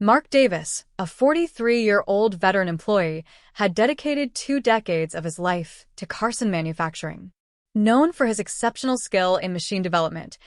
Mark Davis, a 43-year-old veteran employee, had dedicated 2 decades of his life to Carson manufacturing. Known for his exceptional skill in machine development,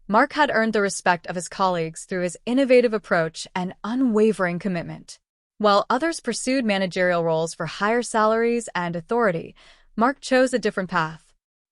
Mark had earned the respect of his colleagues through his innovative approach and unwavering commitment. While others pursued managerial roles for higher salaries and authority, Mark chose a different path.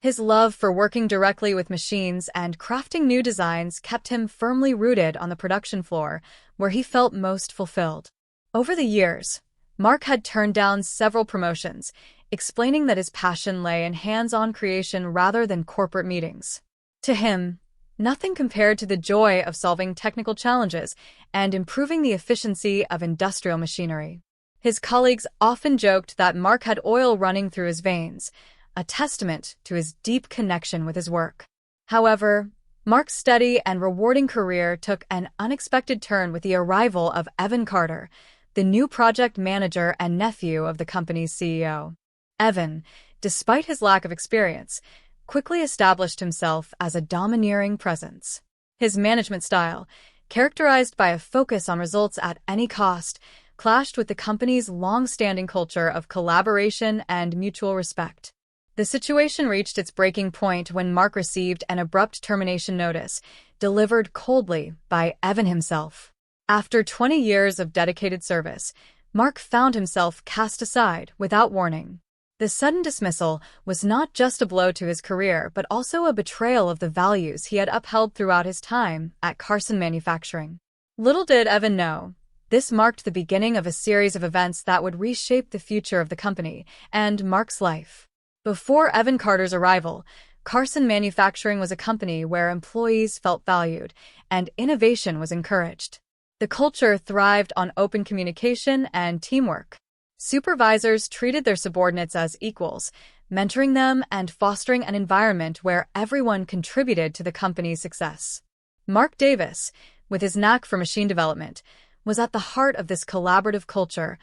His love for working directly with machines and crafting new designs kept him firmly rooted on the production floor, where he felt most fulfilled. Over the years, Mark had turned down several promotions, explaining that his passion lay in hands-on creation rather than corporate meetings. To him, nothing compared to the joy of solving technical challenges and improving the efficiency of industrial machinery. His colleagues often joked that Mark had oil running through his veins, a testament to his deep connection with his work. However, Mark's steady and rewarding career took an unexpected turn with the arrival of Evan Carter, the new project manager and nephew of the company's CEO. Evan, despite his lack of experience, quickly established himself as a domineering presence. His management style, characterized by a focus on results at any cost, clashed with the company's long-standing culture of collaboration and mutual respect. The situation reached its breaking point when Mark received an abrupt termination notice, delivered coldly by Evan himself. After 20 years of dedicated service, Mark found himself cast aside without warning. The sudden dismissal was not just a blow to his career, but also a betrayal of the values he had upheld throughout his time at Carson Manufacturing. Little did Evan know, this marked the beginning of a series of events that would reshape the future of the company and Mark's life. Before Evan Carter's arrival, Carson Manufacturing was a company where employees felt valued and innovation was encouraged. The culture thrived on open communication and teamwork. Supervisors treated their subordinates as equals, mentoring them and fostering an environment where everyone contributed to the company's success. Mark Davis, with his knack for machine development, was at the heart of this collaborative culture,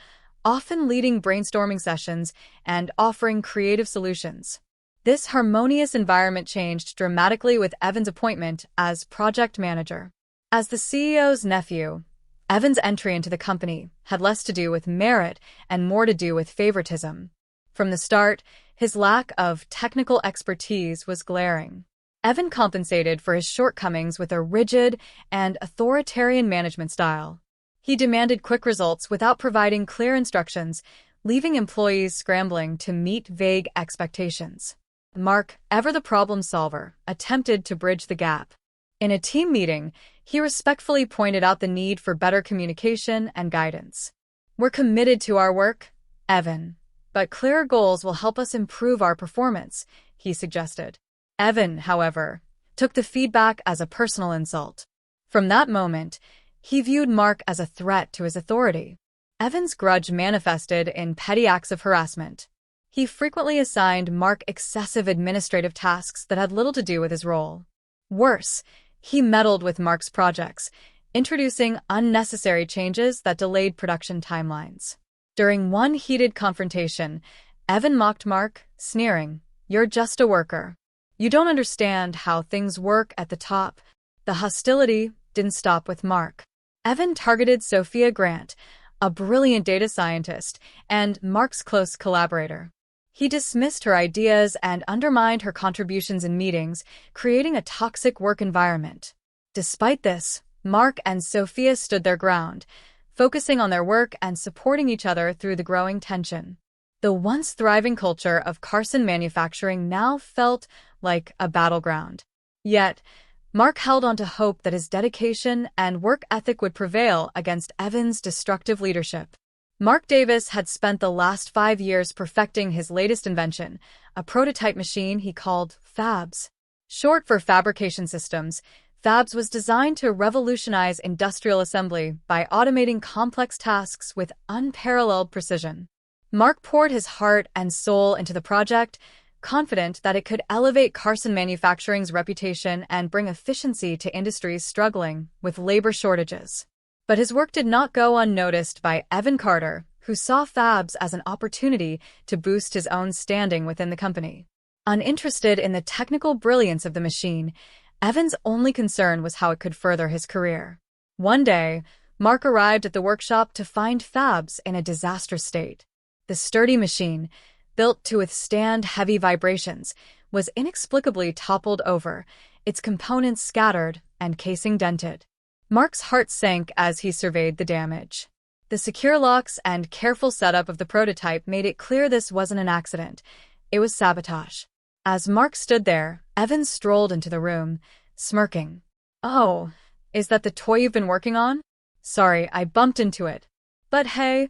often leading brainstorming sessions and offering creative solutions. This harmonious environment changed dramatically with Evan's appointment as project manager. As the CEO's nephew, Evan's entry into the company had less to do with merit and more to do with favoritism. From the start, his lack of technical expertise was glaring. Evan compensated for his shortcomings with a rigid and authoritarian management style. He demanded quick results without providing clear instructions, leaving employees scrambling to meet vague expectations. Mark, ever the problem solver, attempted to bridge the gap. In a team meeting, he respectfully pointed out the need for better communication and guidance. "We're committed to our work, Evan, but clearer goals will help us improve our performance," he suggested. Evan, however, took the feedback as a personal insult. From that moment, he viewed Mark as a threat to his authority. Evan's grudge manifested in petty acts of harassment. He frequently assigned Mark excessive administrative tasks that had little to do with his role. Worse, he meddled with Mark's projects, introducing unnecessary changes that delayed production timelines. During one heated confrontation, Evan mocked Mark, sneering, "You're just a worker. You don't understand how things work at the top." The hostility didn't stop with Mark. Evan targeted Sophia Grant, a brilliant data scientist and Mark's close collaborator. He dismissed her ideas and undermined her contributions in meetings, creating a toxic work environment. Despite this, Mark and Sophia stood their ground, focusing on their work and supporting each other through the growing tension. The once thriving culture of Carson Manufacturing now felt like a battleground. Yet, Mark held on to hope that his dedication and work ethic would prevail against Evan's destructive leadership. Mark Davis had spent the last 5 years perfecting his latest invention, a prototype machine he called FABS. Short for Fabrication Systems, FABS was designed to revolutionize industrial assembly by automating complex tasks with unparalleled precision. Mark poured his heart and soul into the project, confident that it could elevate Carson Manufacturing's reputation and bring efficiency to industries struggling with labor shortages. But his work did not go unnoticed by Evan Carter, who saw FABS as an opportunity to boost his own standing within the company. Uninterested in the technical brilliance of the machine, Evan's only concern was how it could further his career. One day, Mark arrived at the workshop to find fabs in a disastrous state. The sturdy machine, built to withstand heavy vibrations, was inexplicably toppled over, its components scattered and casing dented. Mark's heart sank as he surveyed the damage. The secure locks and careful setup of the prototype made it clear this wasn't an accident. It was sabotage. As Mark stood there, Evan strolled into the room, smirking. "Oh, is that the toy you've been working on? Sorry, I bumped into it. But hey,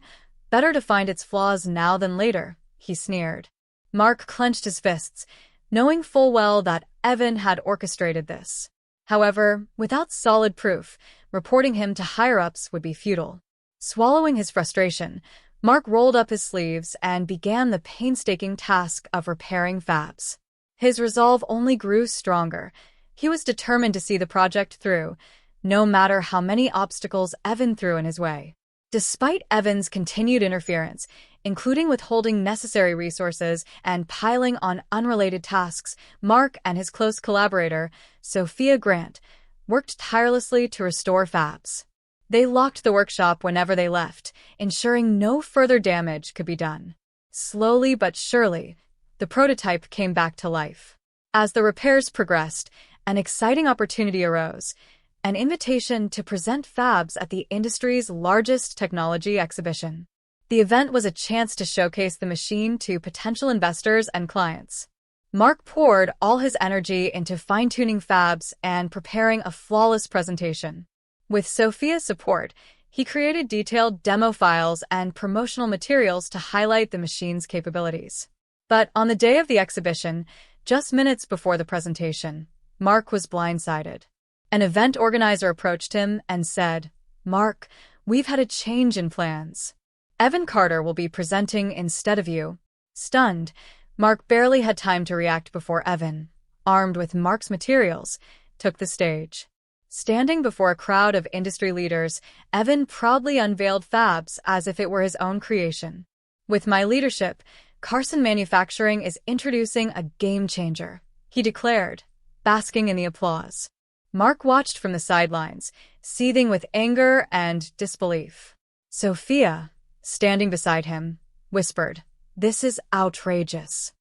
better to find its flaws now than later," he sneered. Mark clenched his fists, knowing full well that Evan had orchestrated this. However, without solid proof, reporting him to higher-ups would be futile. Swallowing his frustration, Mark rolled up his sleeves and began the painstaking task of repairing fabs. His resolve only grew stronger. He was determined to see the project through, no matter how many obstacles Evan threw in his way. Despite Evan's continued interference, including withholding necessary resources and piling on unrelated tasks, Mark and his close collaborator, Sophia Grant, worked tirelessly to restore fabs. They locked the workshop whenever they left, ensuring no further damage could be done. Slowly but surely, the prototype came back to life. As the repairs progressed, an exciting opportunity arose: an invitation to present fabs at the industry's largest technology exhibition. The event was a chance to showcase the machine to potential investors and clients. Mark poured all his energy into fine-tuning fabs and preparing a flawless presentation. With Sophia's support, he created detailed demo files and promotional materials to highlight the machine's capabilities. But on the day of the exhibition, just minutes before the presentation, Mark was blindsided. An event organizer approached him and said, "Mark, we've had a change in plans. Evan Carter will be presenting instead of you." Stunned, Mark barely had time to react before Evan, armed with Mark's materials, took the stage. Standing before a crowd of industry leaders, Evan proudly unveiled fabs as if it were his own creation. "With my leadership, Carson Manufacturing is introducing a game-changer," he declared, basking in the applause. Mark watched from the sidelines, seething with anger and disbelief. Sophia, standing beside him, whispered, "This is outrageous.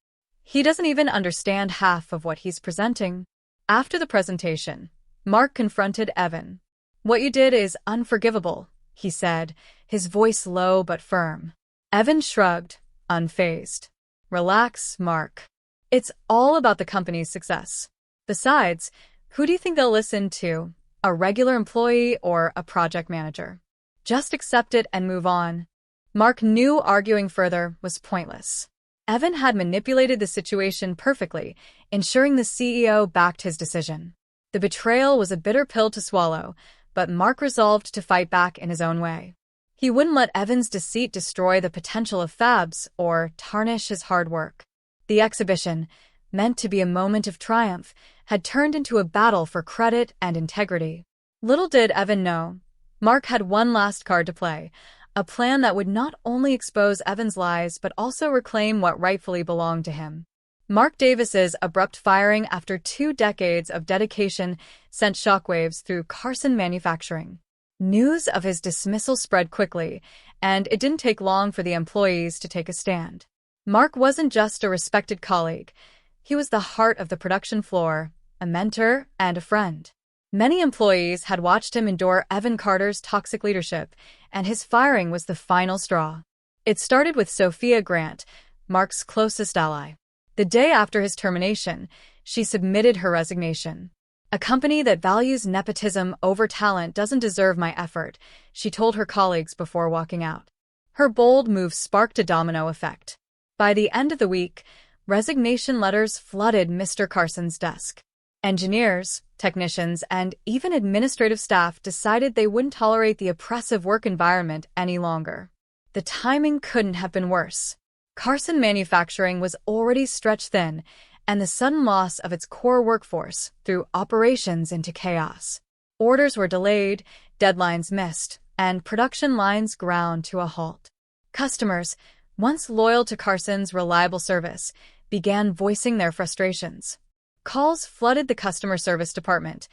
He doesn't even understand half of what he's presenting." After the presentation, Mark confronted Evan. "What you did is unforgivable," he said, his voice low but firm. Evan shrugged, unfazed. "Relax, Mark. It's all about the company's success. Besides, who do you think they'll listen to? A regular employee or a project manager? Just accept it and move on." Mark knew arguing further was pointless. Evan had manipulated the situation perfectly, ensuring the CEO backed his decision. The betrayal was a bitter pill to swallow, but Mark resolved to fight back in his own way. He wouldn't let Evan's deceit destroy the potential of fabs or tarnish his hard work. The exhibition, meant to be a moment of triumph, had turned into a battle for credit and integrity. Little did Evan know, Mark had one last card to play, a plan that would not only expose Evan's lies but also reclaim what rightfully belonged to him. Mark Davis's abrupt firing after 2 decades of dedication sent shockwaves through Carson Manufacturing. News of his dismissal spread quickly, and it didn't take long for the employees to take a stand. Mark wasn't just a respected colleague. He was the heart of the production floor, a mentor and a friend. Many employees had watched him endure Evan Carter's toxic leadership, and his firing was the final straw. It started with Sophia Grant, Mark's closest ally. The day after his termination, she submitted her resignation. "A company that values nepotism over talent doesn't deserve my effort," she told her colleagues before walking out. Her bold move sparked a domino effect. By the end of the week, resignation letters flooded Mr. Carson's desk. Engineers, technicians, and even administrative staff decided they wouldn't tolerate the oppressive work environment any longer. The timing couldn't have been worse. Carson Manufacturing was already stretched thin, and the sudden loss of its core workforce threw operations into chaos. Orders were delayed, deadlines missed, and production lines ground to a halt. Customers, once loyal to Carson's reliable service, began voicing their frustrations. Calls flooded the customer service department,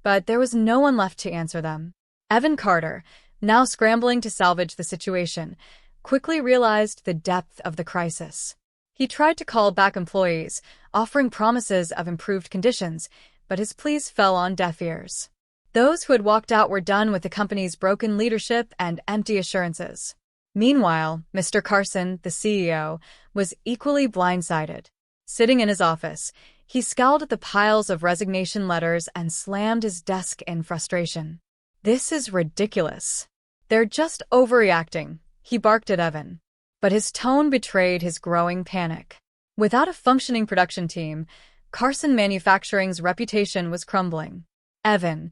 but there was no one left to answer them. Evan Carter, now scrambling to salvage the situation, quickly realized the depth of the crisis. He tried to call back employees, offering promises of improved conditions, but his pleas fell on deaf ears. Those who had walked out were done with the company's broken leadership and empty assurances. Meanwhile, Mr. Carson, the CEO, was equally blindsided. Sitting in his office, he scowled at the piles of resignation letters and slammed his desk in frustration. "This is ridiculous. They're just overreacting," he barked at Evan. But his tone betrayed his growing panic. Without a functioning production team, Carson Manufacturing's reputation was crumbling. Evan,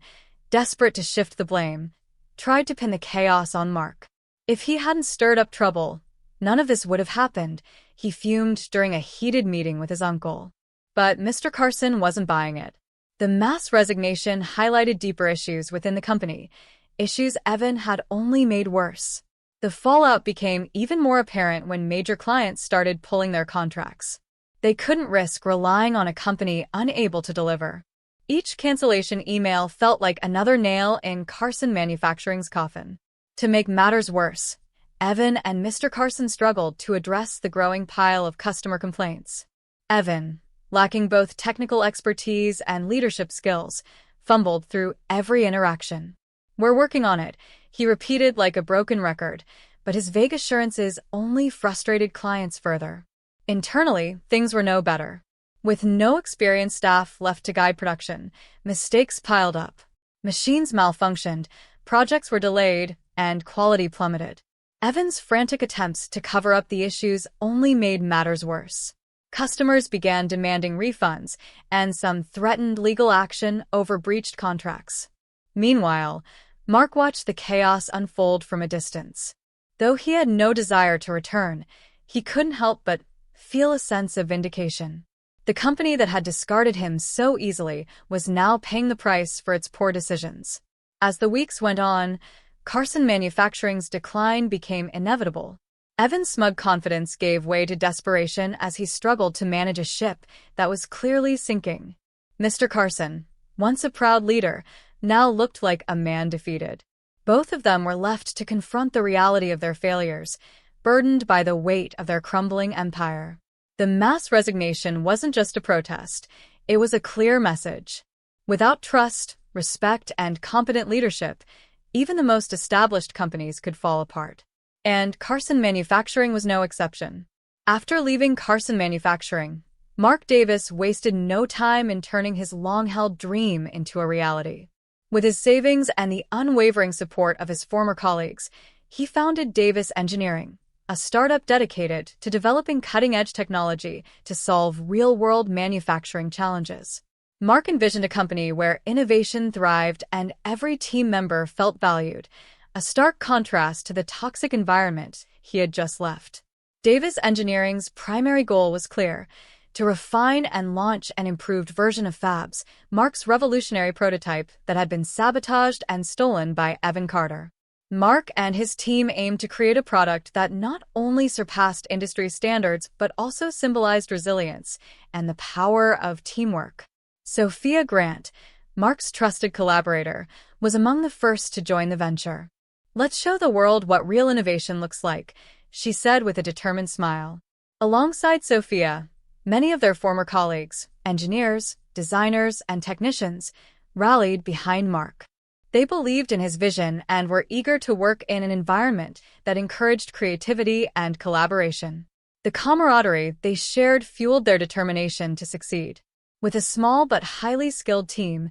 desperate to shift the blame, tried to pin the chaos on Mark. If he hadn't stirred up trouble, none of this would have happened, he fumed during a heated meeting with his uncle. But Mr. Carson wasn't buying it. The mass resignation highlighted deeper issues within the company, issues Evan had only made worse. The fallout became even more apparent when major clients started pulling their contracts. They couldn't risk relying on a company unable to deliver. Each cancellation email felt like another nail in Carson Manufacturing's coffin. To make matters worse, Evan and Mr. Carson struggled to address the growing pile of customer complaints. Evan, lacking both technical expertise and leadership skills, fumbled through every interaction. "We're working on it," he repeated like a broken record, but his vague assurances only frustrated clients further. Internally, things were no better. With no experienced staff left to guide production, mistakes piled up. Machines malfunctioned, projects were delayed, and quality plummeted. Evan's frantic attempts to cover up the issues only made matters worse. Customers began demanding refunds, and some threatened legal action over breached contracts. Meanwhile, Mark watched the chaos unfold from a distance. Though he had no desire to return, he couldn't help but feel a sense of vindication. The company that had discarded him so easily was now paying the price for its poor decisions. As the weeks went on, Carson Manufacturing's decline became inevitable. Evan's smug confidence gave way to desperation as he struggled to manage a ship that was clearly sinking. Mr. Carson, once a proud leader, now looked like a man defeated. Both of them were left to confront the reality of their failures, burdened by the weight of their crumbling empire. The mass resignation wasn't just a protest, it was a clear message. Without trust, respect, and competent leadership, even the most established companies could fall apart. And Carson Manufacturing was no exception. After leaving Carson Manufacturing, Mark Davis wasted no time in turning his long-held dream into a reality. With his savings and the unwavering support of his former colleagues, he founded Davis Engineering, a startup dedicated to developing cutting-edge technology to solve real-world manufacturing challenges. Mark envisioned a company where innovation thrived and every team member felt valued, a stark contrast to the toxic environment he had just left. Davis Engineering's primary goal was clear: to refine and launch an improved version of Fabs, Mark's revolutionary prototype that had been sabotaged and stolen by Evan Carter. Mark and his team aimed to create a product that not only surpassed industry standards but also symbolized resilience and the power of teamwork. Sophia Grant, Mark's trusted collaborator, was among the first to join the venture. "Let's show the world what real innovation looks like," she said with a determined smile. Alongside Sophia, many of their former colleagues, engineers, designers, and technicians, rallied behind Mark. They believed in his vision and were eager to work in an environment that encouraged creativity and collaboration. The camaraderie they shared fueled their determination to succeed. With a small but highly skilled team,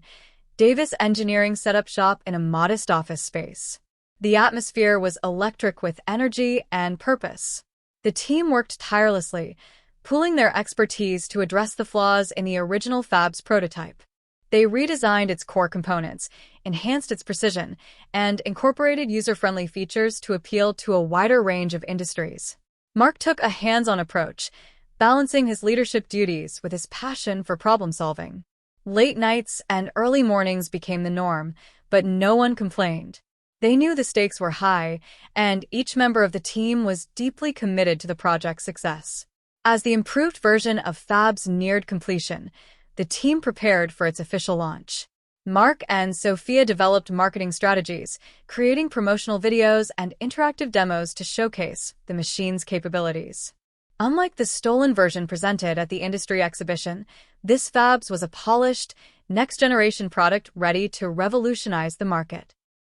Davis Engineering set up shop in a modest office space. The atmosphere was electric with energy and purpose. The team worked tirelessly, pooling their expertise to address the flaws in the original Fab's prototype. They redesigned its core components, enhanced its precision, and incorporated user-friendly features to appeal to a wider range of industries. Mark took a hands-on approach, balancing his leadership duties with his passion for problem-solving. Late nights and early mornings became the norm, but no one complained. They knew the stakes were high, and each member of the team was deeply committed to the project's success. As the improved version of Fabs neared completion, the team prepared for its official launch. Mark and Sophia developed marketing strategies, creating promotional videos and interactive demos to showcase the machine's capabilities. Unlike the stolen version presented at the industry exhibition, this Fabs was a polished, next-generation product ready to revolutionize the market.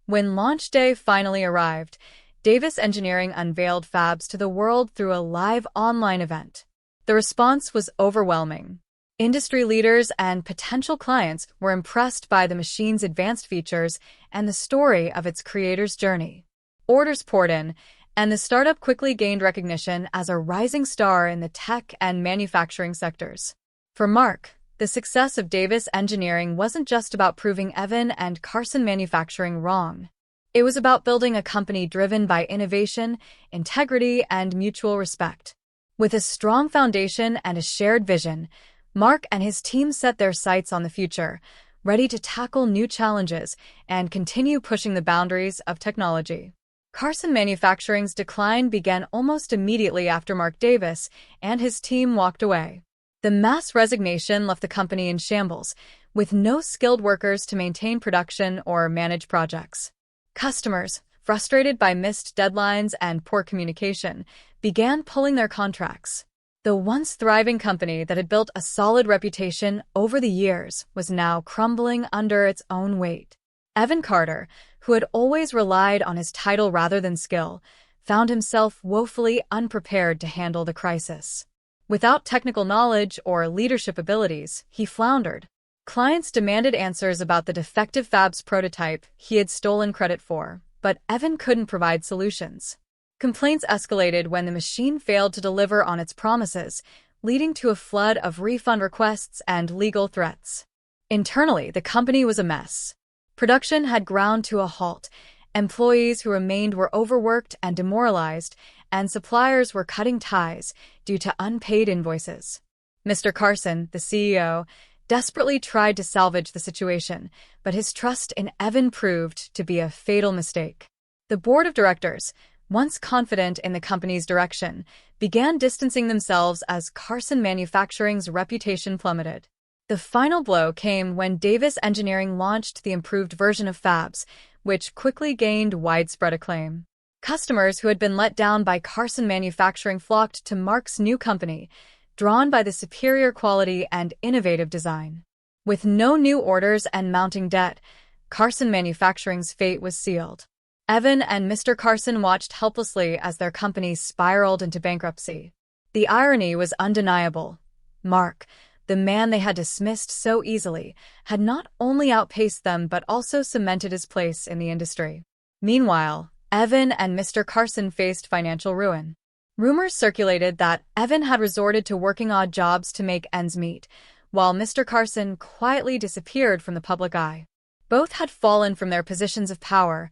When launch day finally arrived, Davis Engineering unveiled Fabs to the world through a live online event. The response was overwhelming. Industry leaders and potential clients were impressed by the machine's advanced features and the story of its creator's journey. Orders poured in, and the startup quickly gained recognition as a rising star in the tech and manufacturing sectors. For Mark, the success of Davis Engineering wasn't just about proving Evan and Carson Manufacturing wrong. It was about building a company driven by innovation, integrity, and mutual respect. With a strong foundation and a shared vision, Mark and his team set their sights on the future, ready to tackle new challenges and continue pushing the boundaries of technology. Carson Manufacturing's decline began almost immediately after Mark Davis and his team walked away. The mass resignation left the company in shambles, with no skilled workers to maintain production or manage projects. Customers, frustrated by missed deadlines and poor communication, began pulling their contracts. The once thriving company that had built a solid reputation over the years was now crumbling under its own weight. Evan Carter, who had always relied on his title rather than skill, found himself woefully unprepared to handle the crisis. Without technical knowledge or leadership abilities, he floundered. Clients demanded answers about the defective Fabs prototype he had stolen credit for, but Evan couldn't provide solutions. Complaints escalated when the machine failed to deliver on its promises, leading to a flood of refund requests and legal threats. Internally, the company was a mess. Production had ground to a halt, employees who remained were overworked and demoralized, and suppliers were cutting ties due to unpaid invoices. Mr. Carson, the CEO, desperately tried to salvage the situation, but his trust in Evan proved to be a fatal mistake. The board of directors, once confident in the company's direction, began distancing themselves as Carson Manufacturing's reputation plummeted. The final blow came when Davis Engineering launched the improved version of Fabs, which quickly gained widespread acclaim. Customers who had been let down by Carson Manufacturing flocked to Mark's new company, drawn by the superior quality and innovative design. With no new orders and mounting debt, Carson Manufacturing's fate was sealed. Evan and Mr. Carson watched helplessly as their company spiraled into bankruptcy. The irony was undeniable. Mark, the man they had dismissed so easily, had not only outpaced them but also cemented his place in the industry. Meanwhile, Evan and Mr. Carson faced financial ruin. Rumors circulated that Evan had resorted to working odd jobs to make ends meet, while Mr. Carson quietly disappeared from the public eye. Both had fallen from their positions of power,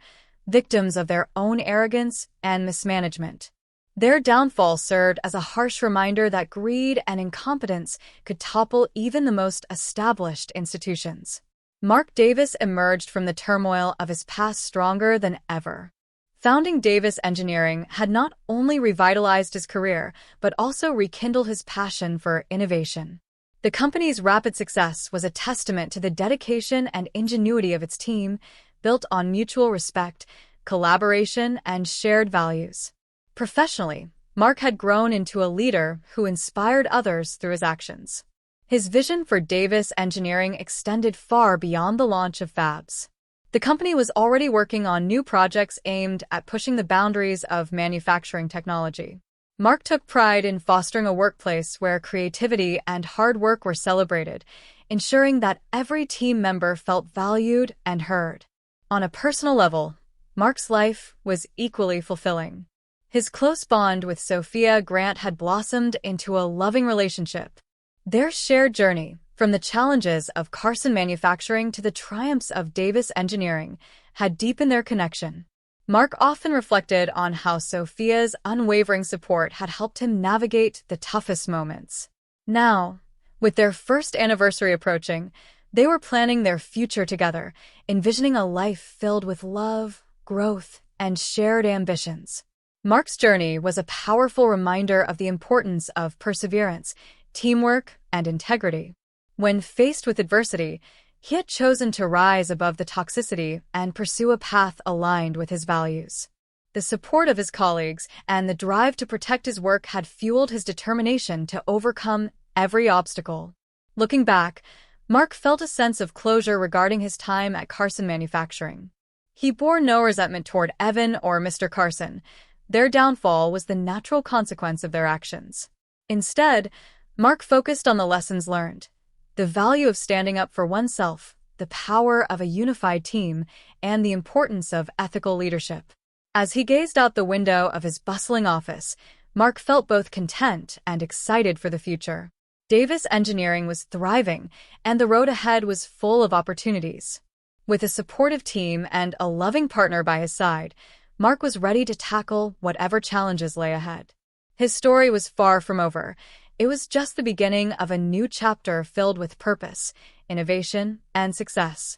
victims of their own arrogance and mismanagement. Their downfall served as a harsh reminder that greed and incompetence could topple even the most established institutions. Mark Davis emerged from the turmoil of his past stronger than ever. Founding Davis Engineering had not only revitalized his career, but also rekindled his passion for innovation. The company's rapid success was a testament to the dedication and ingenuity of its team, built on mutual respect, collaboration, and shared values. Professionally, Mark had grown into a leader who inspired others through his actions. His vision for Davis Engineering extended far beyond the launch of Fabs. The company was already working on new projects aimed at pushing the boundaries of manufacturing technology. Mark took pride in fostering a workplace where creativity and hard work were celebrated, ensuring that every team member felt valued and heard. On a personal level, Mark's life was equally fulfilling. His close bond with Sophia Grant had blossomed into a loving relationship. Their shared journey, from the challenges of Carson Manufacturing to the triumphs of Davis Engineering, had deepened their connection. Mark often reflected on how Sophia's unwavering support had helped him navigate the toughest moments. Now, with their first anniversary approaching, they were planning their future together, envisioning a life filled with love, growth, and shared ambitions. Mark's journey was a powerful reminder of the importance of perseverance, teamwork, and integrity. When faced with adversity, He had chosen to rise above the toxicity and pursue a path aligned with his values. The support of his colleagues and the drive to protect his work had fueled his determination to overcome every obstacle. Looking back, Mark felt a sense of closure regarding his time at Carson Manufacturing. He bore no resentment toward Evan or Mr. Carson. Their downfall was the natural consequence of their actions. Instead, Mark focused on the lessons learned, the value of standing up for oneself, the power of a unified team, and the importance of ethical leadership. As he gazed out the window of his bustling office, Mark felt both content and excited for the future. Davis Engineering was thriving, and the road ahead was full of opportunities. With a supportive team and a loving partner by his side, Mark was ready to tackle whatever challenges lay ahead. His story was far from over. It was just the beginning of a new chapter filled with purpose, innovation, and success.